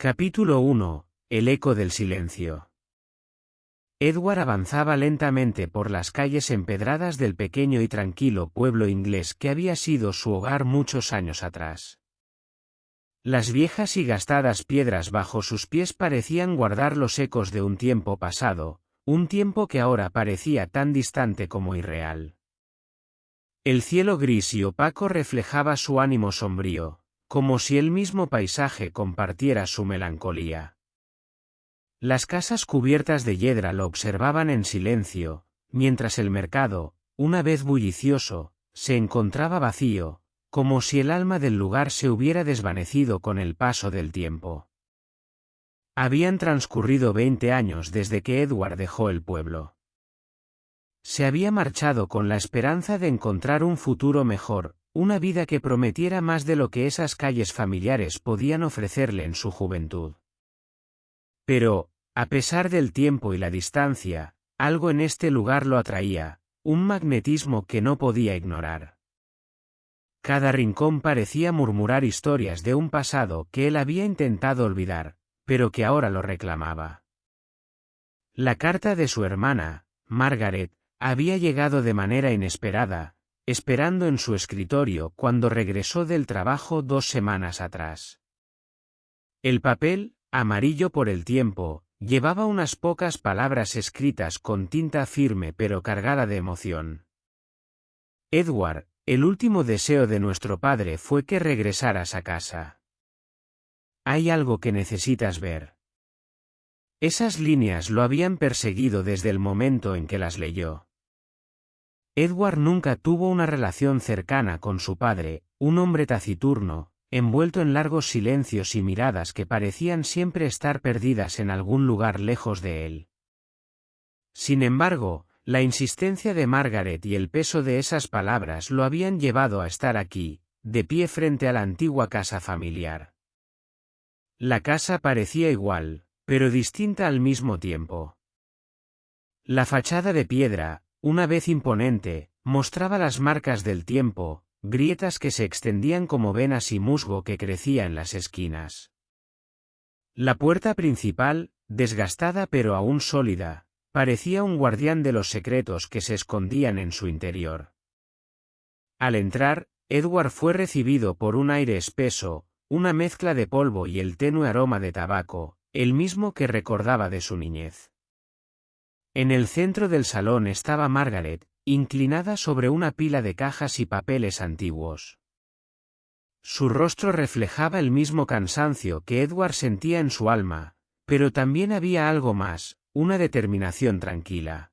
Capítulo 1. El eco del silencio. Edward avanzaba lentamente por las calles empedradas del pequeño y tranquilo pueblo inglés que había sido su hogar muchos años atrás. Las viejas y gastadas piedras bajo sus pies parecían guardar los ecos de un tiempo pasado, un tiempo que ahora parecía tan distante como irreal. El cielo gris y opaco reflejaba su ánimo sombrío, como si el mismo paisaje compartiera su melancolía. Las casas cubiertas de hiedra lo observaban en silencio, mientras el mercado, una vez bullicioso, se encontraba vacío, como si el alma del lugar se hubiera desvanecido con el paso del tiempo. Habían transcurrido 20 años desde que Edward dejó el pueblo. Se había marchado con la esperanza de encontrar un futuro mejor, una vida que prometiera más de lo que esas calles familiares podían ofrecerle en su juventud. Pero, a pesar del tiempo y la distancia, algo en este lugar lo atraía, un magnetismo que no podía ignorar. Cada rincón parecía murmurar historias de un pasado que él había intentado olvidar, pero que ahora lo reclamaba. La carta de su hermana, Margaret, había llegado de manera inesperada, esperando en su escritorio cuando regresó del trabajo 2 semanas atrás. El papel, amarillo por el tiempo, llevaba unas pocas palabras escritas con tinta firme pero cargada de emoción. Edward, el último deseo de nuestro padre fue que regresaras a casa. Hay algo que necesitas ver. Esas líneas lo habían perseguido desde el momento en que las leyó. Edward nunca tuvo una relación cercana con su padre, un hombre taciturno, envuelto en largos silencios y miradas que parecían siempre estar perdidas en algún lugar lejos de él. Sin embargo, la insistencia de Margaret y el peso de esas palabras lo habían llevado a estar aquí, de pie frente a la antigua casa familiar. La casa parecía igual, pero distinta al mismo tiempo. La fachada de piedra, una vez imponente, mostraba las marcas del tiempo, grietas que se extendían como venas y musgo que crecía en las esquinas. La puerta principal, desgastada pero aún sólida, parecía un guardián de los secretos que se escondían en su interior. Al entrar, Edward fue recibido por un aire espeso, una mezcla de polvo y el tenue aroma de tabaco, el mismo que recordaba de su niñez. En el centro del salón estaba Margaret, inclinada sobre una pila de cajas y papeles antiguos. Su rostro reflejaba el mismo cansancio que Edward sentía en su alma, pero también había algo más, una determinación tranquila.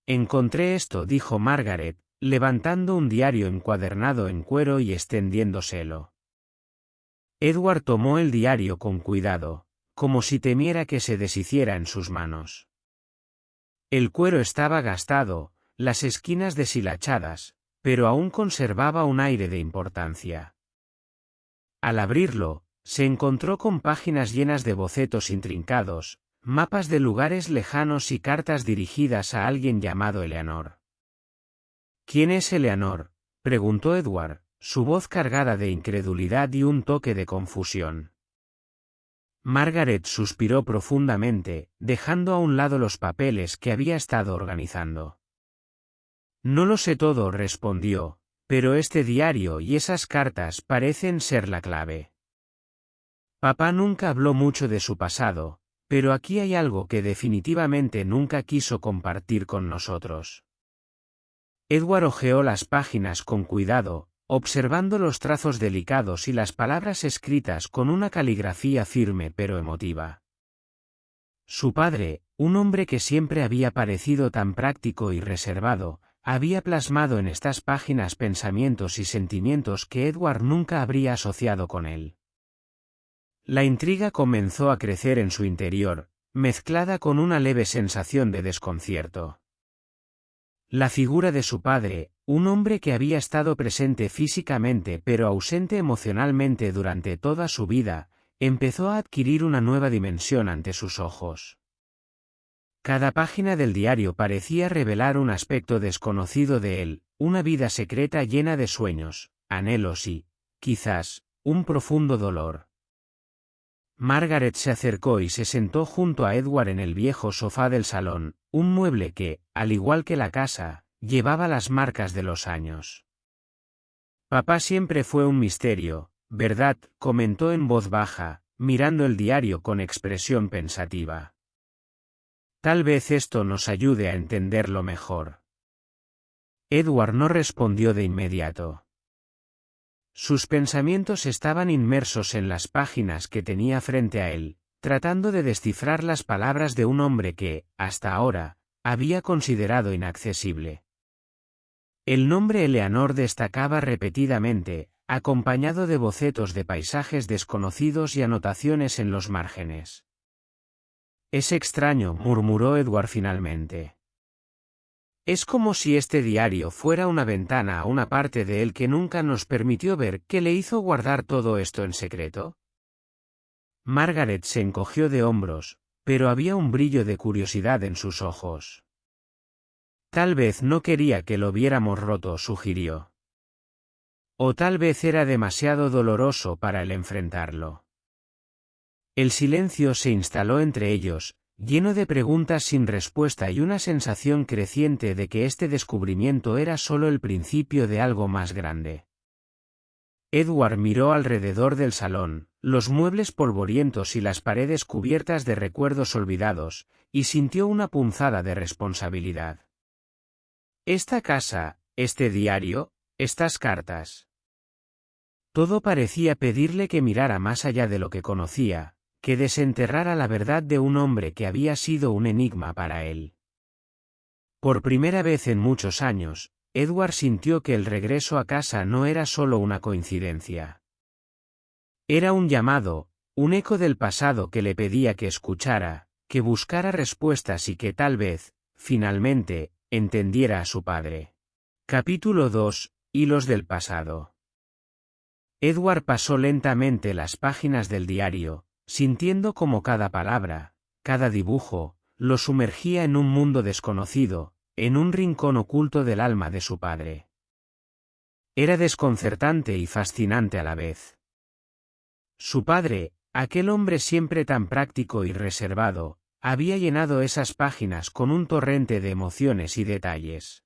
Encontré esto, dijo Margaret, levantando un diario encuadernado en cuero y extendiéndoselo. Edward tomó el diario con cuidado, como si temiera que se deshiciera en sus manos. El cuero estaba gastado, las esquinas deshilachadas, pero aún conservaba un aire de importancia. Al abrirlo, se encontró con páginas llenas de bocetos intrincados, mapas de lugares lejanos y cartas dirigidas a alguien llamado Eleanor. ¿Quién es Eleanor?, preguntó Edward, su voz cargada de incredulidad y un toque de confusión. Margaret suspiró profundamente, dejando a un lado los papeles que había estado organizando. No lo sé todo, respondió, pero este diario y esas cartas parecen ser la clave. Papá nunca habló mucho de su pasado, pero aquí hay algo que definitivamente nunca quiso compartir con nosotros. Edward hojeó las páginas con cuidado, observando los trazos delicados y las palabras escritas con una caligrafía firme pero emotiva. Su padre, un hombre que siempre había parecido tan práctico y reservado, había plasmado en estas páginas pensamientos y sentimientos que Edward nunca habría asociado con él. La intriga comenzó a crecer en su interior, mezclada con una leve sensación de desconcierto. La figura de su padre, un hombre que había estado presente físicamente pero ausente emocionalmente durante toda su vida, empezó a adquirir una nueva dimensión ante sus ojos. Cada página del diario parecía revelar un aspecto desconocido de él, una vida secreta llena de sueños, anhelos y, quizás, un profundo dolor. Margaret se acercó y se sentó junto a Edward en el viejo sofá del salón, un mueble que, al igual que la casa, llevaba las marcas de los años. Papá siempre fue un misterio, ¿verdad?, comentó en voz baja, mirando el diario con expresión pensativa. Tal vez esto nos ayude a entenderlo mejor. Edward no respondió de inmediato. Sus pensamientos estaban inmersos en las páginas que tenía frente a él, tratando de descifrar las palabras de un hombre que, hasta ahora, había considerado inaccesible. El nombre Eleanor destacaba repetidamente, acompañado de bocetos de paisajes desconocidos y anotaciones en los márgenes. Es extraño, murmuró Edward finalmente. Es como si este diario fuera una ventana a una parte de él que nunca nos permitió ver. ¿Qué le hizo guardar todo esto en secreto? Margaret se encogió de hombros, pero había un brillo de curiosidad en sus ojos. Tal vez no quería que lo viéramos roto, sugirió. O tal vez era demasiado doloroso para él enfrentarlo. El silencio se instaló entre ellos, lleno de preguntas sin respuesta y una sensación creciente de que este descubrimiento era solo el principio de algo más grande. Edward miró alrededor del salón, los muebles polvorientos y las paredes cubiertas de recuerdos olvidados, y sintió una punzada de responsabilidad. Esta casa, este diario, estas cartas. Todo parecía pedirle que mirara más allá de lo que conocía, que desenterrara la verdad de un hombre que había sido un enigma para él. Por primera vez en muchos años, Edward sintió que el regreso a casa no era solo una coincidencia. Era un llamado, un eco del pasado que le pedía que escuchara, que buscara respuestas y que tal vez, finalmente, entendiera a su padre. Capítulo 2. Hilos del pasado. Edward pasó lentamente las páginas del diario, sintiendo como cada palabra, cada dibujo, lo sumergía en un mundo desconocido, en un rincón oculto del alma de su padre. Era desconcertante y fascinante a la vez. Su padre, aquel hombre siempre tan práctico y reservado, había llenado esas páginas con un torrente de emociones y detalles.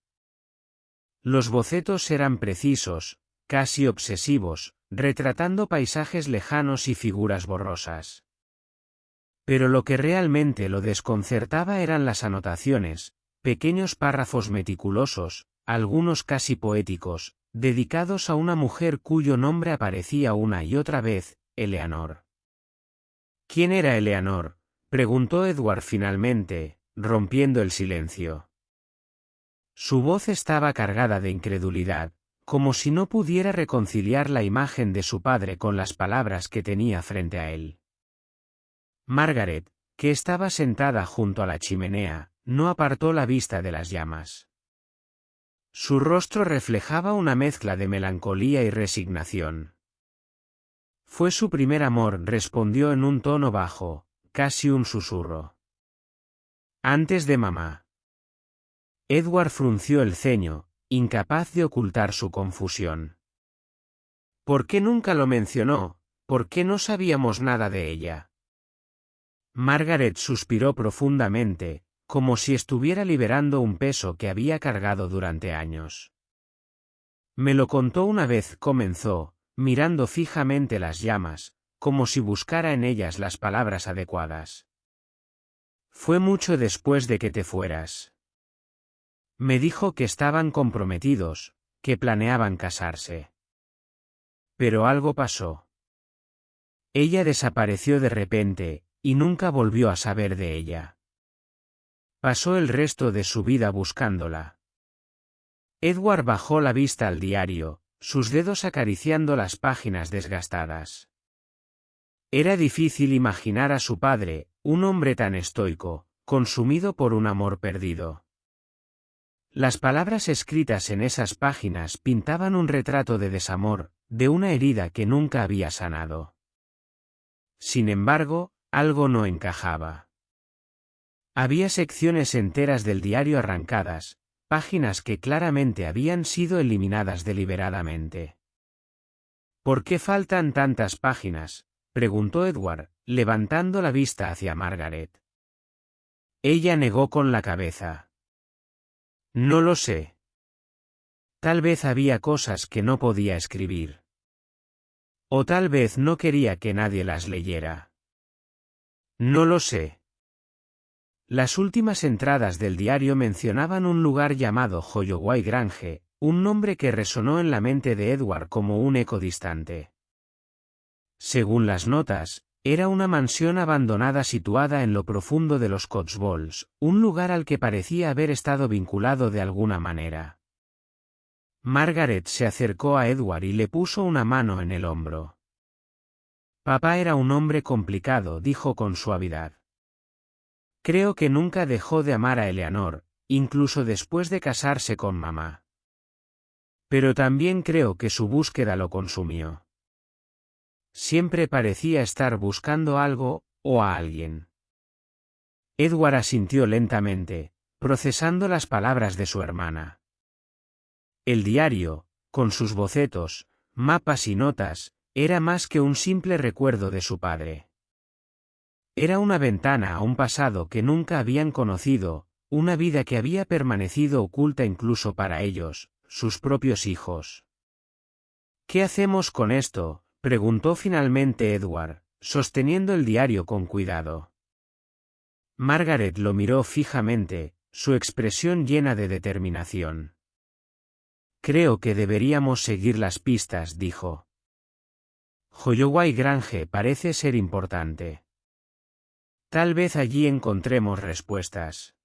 Los bocetos eran precisos, casi obsesivos, retratando paisajes lejanos y figuras borrosas. Pero lo que realmente lo desconcertaba eran las anotaciones, pequeños párrafos meticulosos, algunos casi poéticos, dedicados a una mujer cuyo nombre aparecía una y otra vez, Eleanor. ¿Quién era Eleanor?, preguntó Edward finalmente, rompiendo el silencio. Su voz estaba cargada de incredulidad, como si no pudiera reconciliar la imagen de su padre con las palabras que tenía frente a él. Margaret, que estaba sentada junto a la chimenea, no apartó la vista de las llamas. Su rostro reflejaba una mezcla de melancolía y resignación. Fue su primer amor, respondió en un tono bajo, casi un susurro. Antes de mamá. Edward frunció el ceño, incapaz de ocultar su confusión. ¿Por qué nunca lo mencionó? ¿Por qué no sabíamos nada de ella? Margaret suspiró profundamente, como si estuviera liberando un peso que había cargado durante años. Me lo contó una vez, comenzó, mirando fijamente las llamas, como si buscara en ellas las palabras adecuadas. Fue mucho después de que te fueras. Me dijo que estaban comprometidos, que planeaban casarse. Pero algo pasó. Ella desapareció de repente, y nunca volvió a saber de ella. Pasó el resto de su vida buscándola. Edward bajó la vista al diario, sus dedos acariciando las páginas desgastadas. Era difícil imaginar a su padre, un hombre tan estoico, consumido por un amor perdido. Las palabras escritas en esas páginas pintaban un retrato de desamor, de una herida que nunca había sanado. Sin embargo, algo no encajaba. Había secciones enteras del diario arrancadas, páginas que claramente habían sido eliminadas deliberadamente. ¿Por qué faltan tantas páginas?, preguntó Edward, levantando la vista hacia Margaret. Ella negó con la cabeza. No lo sé. Tal vez había cosas que no podía escribir. O tal vez no quería que nadie las leyera. No lo sé. Las últimas entradas del diario mencionaban un lugar llamado Holloway Grange, un nombre que resonó en la mente de Edward como un eco distante. Según las notas, era una mansión abandonada situada en lo profundo de los Cotswolds, un lugar al que parecía haber estado vinculado de alguna manera. Margaret se acercó a Edward y le puso una mano en el hombro. Papá era un hombre complicado, dijo con suavidad. Creo que nunca dejó de amar a Eleanor, incluso después de casarse con mamá. Pero también creo que su búsqueda lo consumió. Siempre parecía estar buscando algo, o a alguien. Edward asintió lentamente, procesando las palabras de su hermana. El diario, con sus bocetos, mapas y notas, era más que un simple recuerdo de su padre. Era una ventana a un pasado que nunca habían conocido, una vida que había permanecido oculta incluso para ellos, sus propios hijos. ¿Qué hacemos con esto?, preguntó finalmente Edward, sosteniendo el diario con cuidado. Margaret lo miró fijamente, su expresión llena de determinación. Creo que deberíamos seguir las pistas, dijo. Holloway Grange parece ser importante. Tal vez allí encontremos respuestas.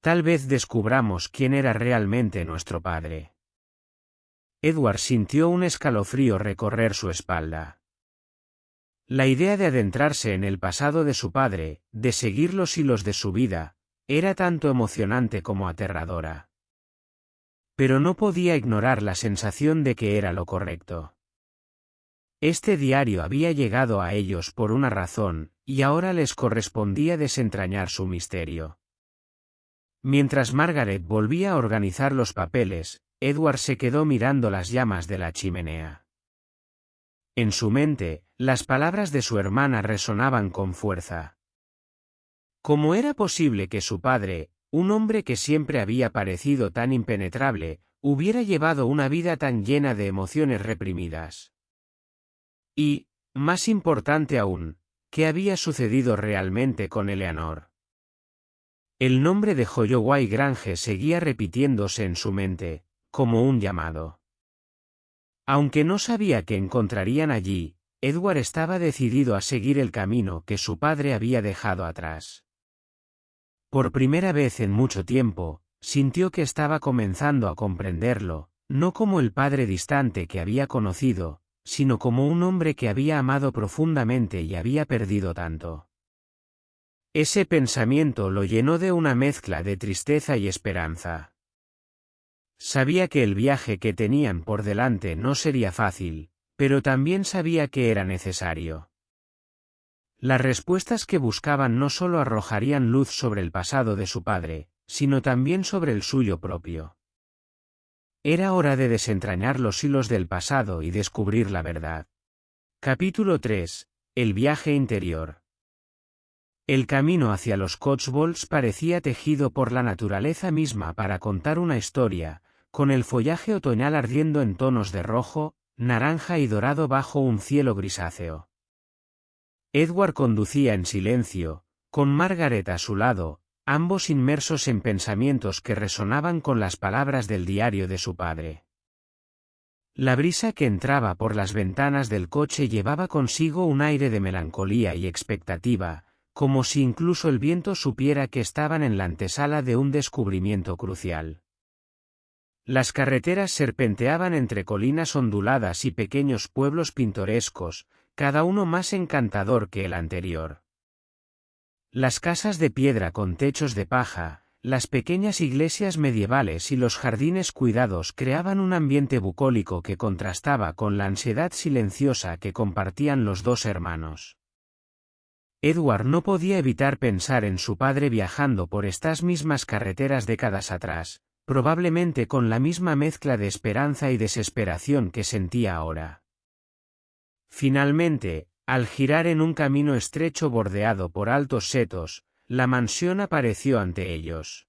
Tal vez descubramos quién era realmente nuestro padre. Edward sintió un escalofrío recorrer su espalda. La idea de adentrarse en el pasado de su padre, de seguir los hilos de su vida, era tanto emocionante como aterradora. Pero no podía ignorar la sensación de que era lo correcto. Este diario había llegado a ellos por una razón, y ahora les correspondía desentrañar su misterio. Mientras Margaret volvía a organizar los papeles, Edward se quedó mirando las llamas de la chimenea. En su mente, las palabras de su hermana resonaban con fuerza. ¿Cómo era posible que su padre, un hombre que siempre había parecido tan impenetrable, hubiera llevado una vida tan llena de emociones reprimidas? Y, más importante aún, ¿qué había sucedido realmente con Eleanor? El nombre de Holloway Grange seguía repitiéndose en su mente, como un llamado. Aunque no sabía qué encontrarían allí, Edward estaba decidido a seguir el camino que su padre había dejado atrás. Por primera vez en mucho tiempo, sintió que estaba comenzando a comprenderlo, no como el padre distante que había conocido, sino como un hombre que había amado profundamente y había perdido tanto. Ese pensamiento lo llenó de una mezcla de tristeza y esperanza. Sabía que el viaje que tenían por delante no sería fácil, pero también sabía que era necesario. Las respuestas que buscaban no solo arrojarían luz sobre el pasado de su padre, sino también sobre el suyo propio. Era hora de desentrañar los hilos del pasado y descubrir la verdad. Capítulo 3. El viaje interior. El camino hacia los Cotswolds parecía tejido por la naturaleza misma para contar una historia, con el follaje otoñal ardiendo en tonos de rojo, naranja y dorado bajo un cielo grisáceo. Edward conducía en silencio, con Margaret a su lado, ambos inmersos en pensamientos que resonaban con las palabras del diario de su padre. La brisa que entraba por las ventanas del coche llevaba consigo un aire de melancolía y expectativa, como si incluso el viento supiera que estaban en la antesala de un descubrimiento crucial. Las carreteras serpenteaban entre colinas onduladas y pequeños pueblos pintorescos, cada uno más encantador que el anterior. Las casas de piedra con techos de paja, las pequeñas iglesias medievales y los jardines cuidados creaban un ambiente bucólico que contrastaba con la ansiedad silenciosa que compartían los dos hermanos. Edward no podía evitar pensar en su padre viajando por estas mismas carreteras décadas atrás, probablemente con la misma mezcla de esperanza y desesperación que sentía ahora. Finalmente, al girar en un camino estrecho bordeado por altos setos, la mansión apareció ante ellos.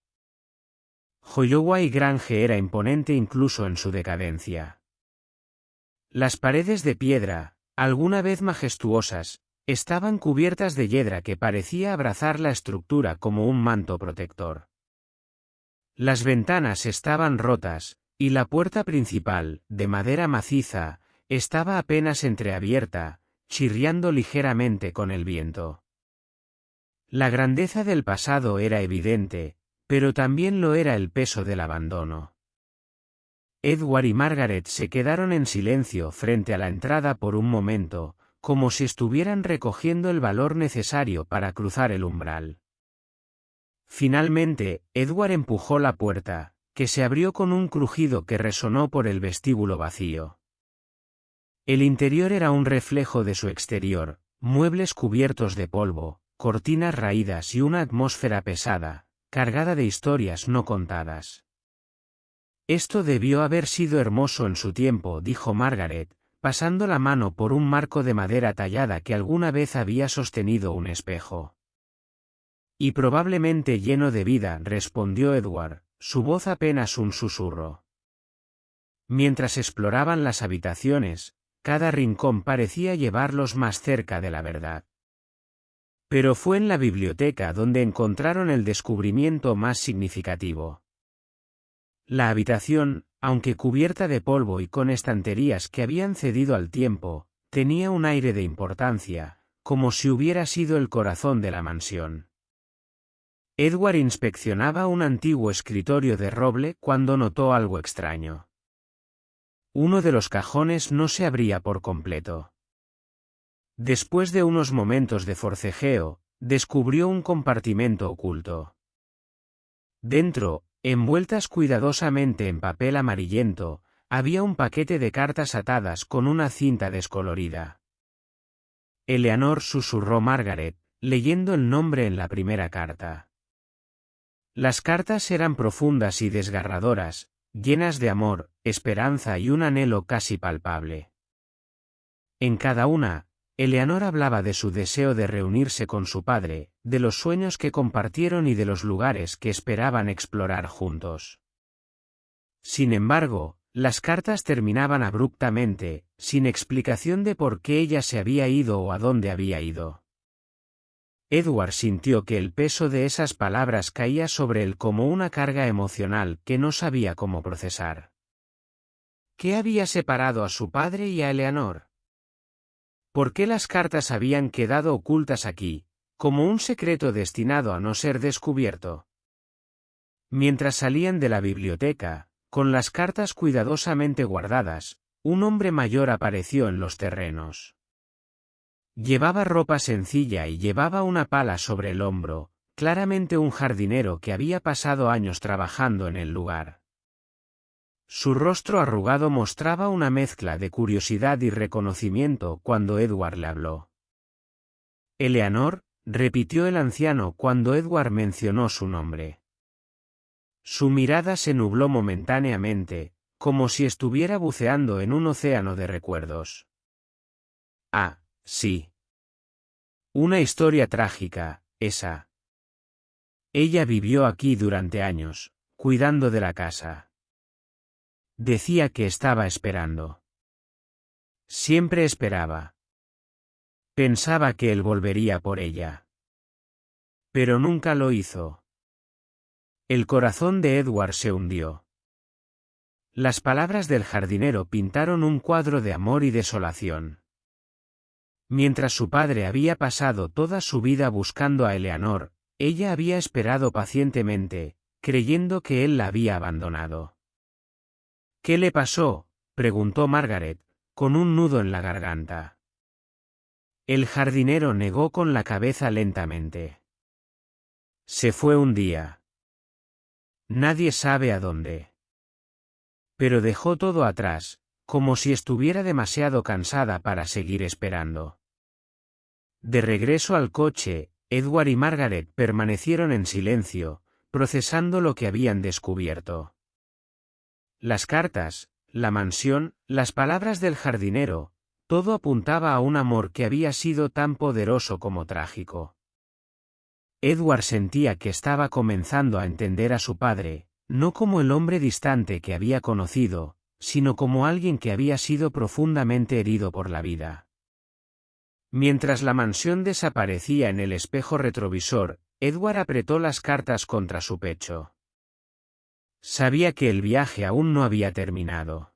Holloway Grange era imponente incluso en su decadencia. Las paredes de piedra, alguna vez majestuosas, estaban cubiertas de hiedra que parecía abrazar la estructura como un manto protector. Las ventanas estaban rotas, y la puerta principal, de madera maciza, estaba apenas entreabierta, chirriando ligeramente con el viento. La grandeza del pasado era evidente, pero también lo era el peso del abandono. Edward y Margaret se quedaron en silencio frente a la entrada por un momento, como si estuvieran recogiendo el valor necesario para cruzar el umbral. Finalmente, Edward empujó la puerta, que se abrió con un crujido que resonó por el vestíbulo vacío. El interior era un reflejo de su exterior, muebles cubiertos de polvo, cortinas raídas y una atmósfera pesada, cargada de historias no contadas. Esto debió haber sido hermoso en su tiempo, dijo Margaret, pasando la mano por un marco de madera tallada que alguna vez había sostenido un espejo. Y probablemente lleno de vida, respondió Edward, su voz apenas un susurro. Mientras exploraban las habitaciones, cada rincón parecía llevarlos más cerca de la verdad. Pero fue en la biblioteca donde encontraron el descubrimiento más significativo. La habitación, aunque cubierta de polvo y con estanterías que habían cedido al tiempo, tenía un aire de importancia, como si hubiera sido el corazón de la mansión. Edward inspeccionaba un antiguo escritorio de roble cuando notó algo extraño. Uno de los cajones no se abría por completo. Después de unos momentos de forcejeo, descubrió un compartimento oculto. Dentro, envueltas cuidadosamente en papel amarillento, había un paquete de cartas atadas con una cinta descolorida. Eleanor, susurró Margaret, leyendo el nombre en la primera carta. Las cartas eran profundas y desgarradoras, llenas de amor, esperanza y un anhelo casi palpable. En cada una, Eleanor hablaba de su deseo de reunirse con su padre, de los sueños que compartieron y de los lugares que esperaban explorar juntos. Sin embargo, las cartas terminaban abruptamente, sin explicación de por qué ella se había ido o a dónde había ido. Edward sintió que el peso de esas palabras caía sobre él como una carga emocional que no sabía cómo procesar. ¿Qué había separado a su padre y a Eleanor? ¿Por qué las cartas habían quedado ocultas aquí, como un secreto destinado a no ser descubierto? Mientras salían de la biblioteca, con las cartas cuidadosamente guardadas, un hombre mayor apareció en los terrenos. Llevaba ropa sencilla y llevaba una pala sobre el hombro, claramente un jardinero que había pasado años trabajando en el lugar. Su rostro arrugado mostraba una mezcla de curiosidad y reconocimiento cuando Edward le habló. Eleanor, repitió el anciano cuando Edward mencionó su nombre. Su mirada se nubló momentáneamente, como si estuviera buceando en un océano de recuerdos. Ah, sí. Una historia trágica, esa. Ella vivió aquí durante años, cuidando de la casa. Decía que estaba esperando. Siempre esperaba. Pensaba que él volvería por ella. Pero nunca lo hizo. El corazón de Edward se hundió. Las palabras del jardinero pintaron un cuadro de amor y desolación. Mientras su padre había pasado toda su vida buscando a Eleanor, ella había esperado pacientemente, creyendo que él la había abandonado. ¿Qué le pasó?, preguntó Margaret, con un nudo en la garganta. El jardinero negó con la cabeza lentamente. Se fue un día. Nadie sabe a dónde. Pero dejó todo atrás, como si estuviera demasiado cansada para seguir esperando. De regreso al coche, Edward y Margaret permanecieron en silencio, procesando lo que habían descubierto. Las cartas, la mansión, las palabras del jardinero, Todo apuntaba a un amor que había sido tan poderoso como trágico. Edward sentía que estaba comenzando a entender a su padre, no como el hombre distante que había conocido, sino como alguien que había sido profundamente herido por la vida. Mientras la mansión desaparecía en el espejo retrovisor, Edward apretó las cartas contra su pecho. Sabía que el viaje aún no había terminado.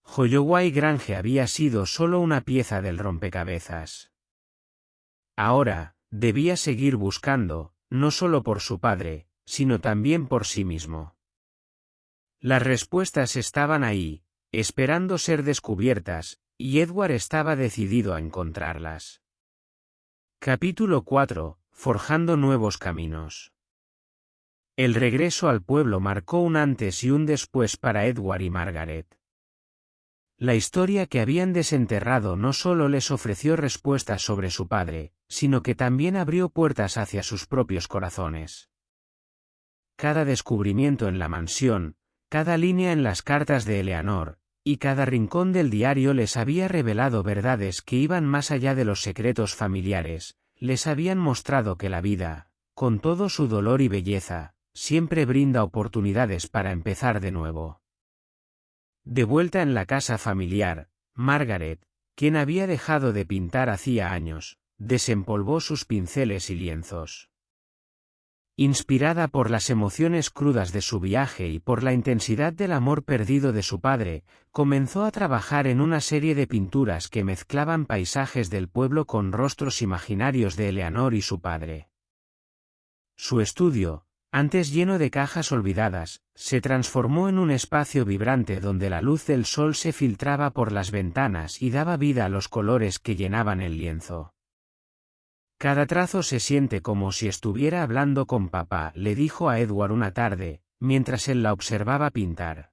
Holloway Grange había sido solo una pieza del rompecabezas. Ahora, debía seguir buscando, no solo por su padre, sino también por sí mismo. Las respuestas estaban ahí, esperando ser descubiertas, y Edward estaba decidido a encontrarlas. Capítulo 4. Forjando nuevos caminos. El regreso al pueblo marcó un antes y un después para Edward y Margaret. La historia que habían desenterrado no solo les ofreció respuestas sobre su padre, sino que también abrió puertas hacia sus propios corazones. Cada descubrimiento en la mansión, cada línea en las cartas de Eleanor, y cada rincón del diario les había revelado verdades que iban más allá de los secretos familiares, les habían mostrado que la vida, con todo su dolor y belleza, siempre brinda oportunidades para empezar de nuevo. De vuelta en la casa familiar, Margaret, quien había dejado de pintar hacía años, desempolvó sus pinceles y lienzos. Inspirada por las emociones crudas de su viaje y por la intensidad del amor perdido de su padre, comenzó a trabajar en una serie de pinturas que mezclaban paisajes del pueblo con rostros imaginarios de Eleanor y su padre. Su estudio, antes lleno de cajas olvidadas, se transformó en un espacio vibrante donde la luz del sol se filtraba por las ventanas y daba vida a los colores que llenaban el lienzo. Cada trazo se siente como si estuviera hablando con papá, le dijo a Edward una tarde, mientras él la observaba pintar.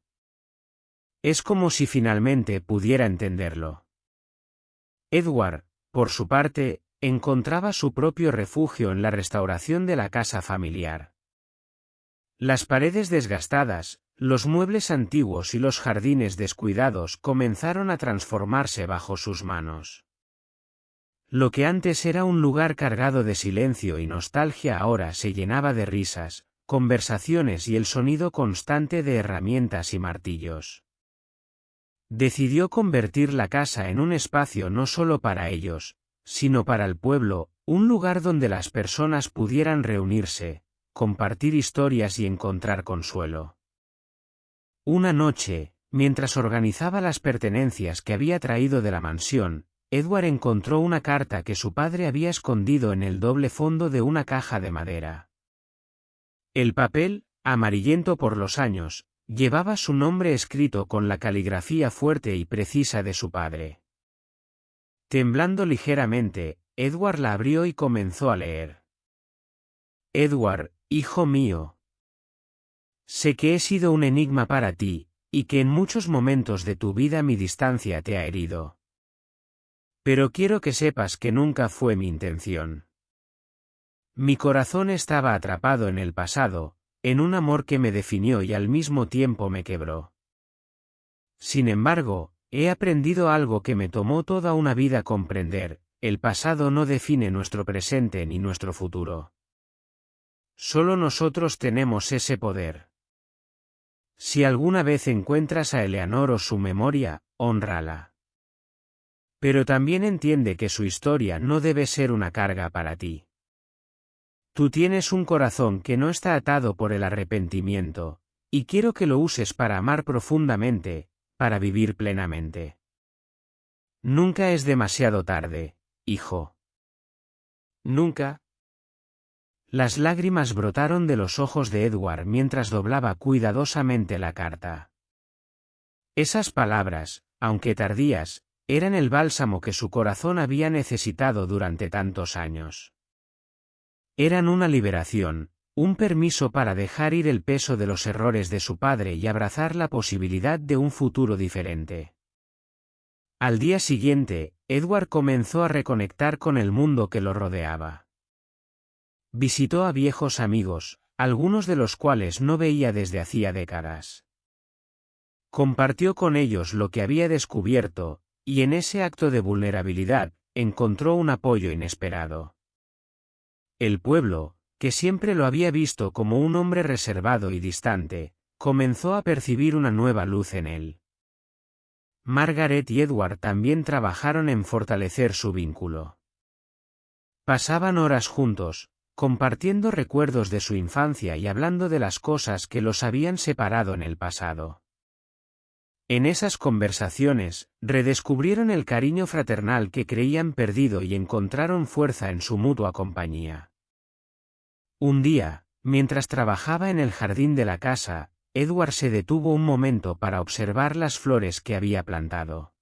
Es como si finalmente pudiera entenderlo. Edward, por su parte, encontraba su propio refugio en la restauración de la casa familiar. Las paredes desgastadas, los muebles antiguos y los jardines descuidados comenzaron a transformarse bajo sus manos. Lo que antes era un lugar cargado de silencio y nostalgia ahora se llenaba de risas, conversaciones y el sonido constante de herramientas y martillos. Decidió convertir la casa en un espacio no solo para ellos, sino para el pueblo, un lugar donde las personas pudieran reunirse, compartir historias y encontrar consuelo. Una noche, mientras organizaba las pertenencias que había traído de la mansión, Edward encontró una carta que su padre había escondido en el doble fondo de una caja de madera. El papel, amarillento por los años, llevaba su nombre escrito con la caligrafía fuerte y precisa de su padre. Temblando ligeramente, Edward la abrió y comenzó a leer. Edward, hijo mío. Sé que he sido un enigma para ti, y que en muchos momentos de tu vida mi distancia te ha herido. Pero quiero que sepas que nunca fue mi intención. Mi corazón estaba atrapado en el pasado, en un amor que me definió y al mismo tiempo me quebró. Sin embargo, he aprendido algo que me tomó toda una vida comprender: el pasado no define nuestro presente ni nuestro futuro. Solo nosotros tenemos ese poder. Si alguna vez encuentras a Eleanor o su memoria, hónrala. Pero también entiende que su historia no debe ser una carga para ti. Tú tienes un corazón que no está atado por el arrepentimiento, y quiero que lo uses para amar profundamente, para vivir plenamente. Nunca es demasiado tarde, hijo. Nunca. Las lágrimas brotaron de los ojos de Edward mientras doblaba cuidadosamente la carta. Esas palabras, aunque tardías, eran el bálsamo que su corazón había necesitado durante tantos años. Eran una liberación, un permiso para dejar ir el peso de los errores de su padre y abrazar la posibilidad de un futuro diferente. Al día siguiente, Edward comenzó a reconectar con el mundo que lo rodeaba. Visitó a viejos amigos, algunos de los cuales no veía desde hacía décadas. Compartió con ellos lo que había descubierto, y en ese acto de vulnerabilidad, encontró un apoyo inesperado. El pueblo, que siempre lo había visto como un hombre reservado y distante, comenzó a percibir una nueva luz en él. Margaret y Edward también trabajaron en fortalecer su vínculo. Pasaban horas juntos, compartiendo recuerdos de su infancia y hablando de las cosas que los habían separado en el pasado. En esas conversaciones, redescubrieron el cariño fraternal que creían perdido y encontraron fuerza en su mutua compañía. Un día, mientras trabajaba en el jardín de la casa, Edward se detuvo un momento para observar las flores que había plantado.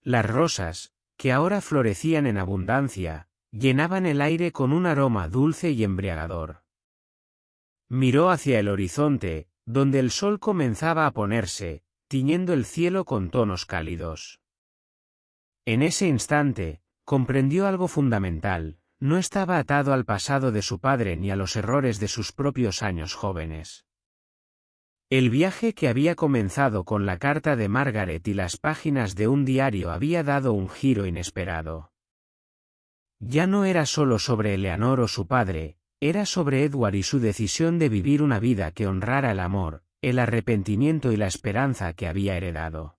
Las rosas, que ahora florecían en abundancia, llenaban el aire con un aroma dulce y embriagador. Miró hacia el horizonte, donde el sol comenzaba a ponerse, tiñendo el cielo con tonos cálidos. En ese instante, comprendió algo fundamental: no estaba atado al pasado de su padre ni a los errores de sus propios años jóvenes. El viaje que había comenzado con la carta de Margaret y las páginas de un diario había dado un giro inesperado. Ya no era solo sobre Eleanor o su padre, era sobre Edward y su decisión de vivir una vida que honrara el amor, el arrepentimiento y la esperanza que había heredado.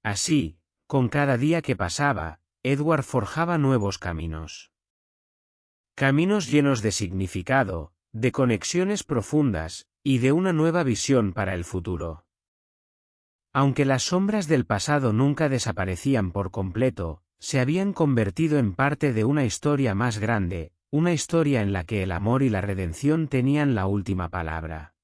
Así, con cada día que pasaba, Edward forjaba nuevos caminos. Caminos llenos de significado, de conexiones profundas, y de una nueva visión para el futuro. Aunque las sombras del pasado nunca desaparecían por completo, se habían convertido en parte de una historia más grande, una historia en la que el amor y la redención tenían la última palabra.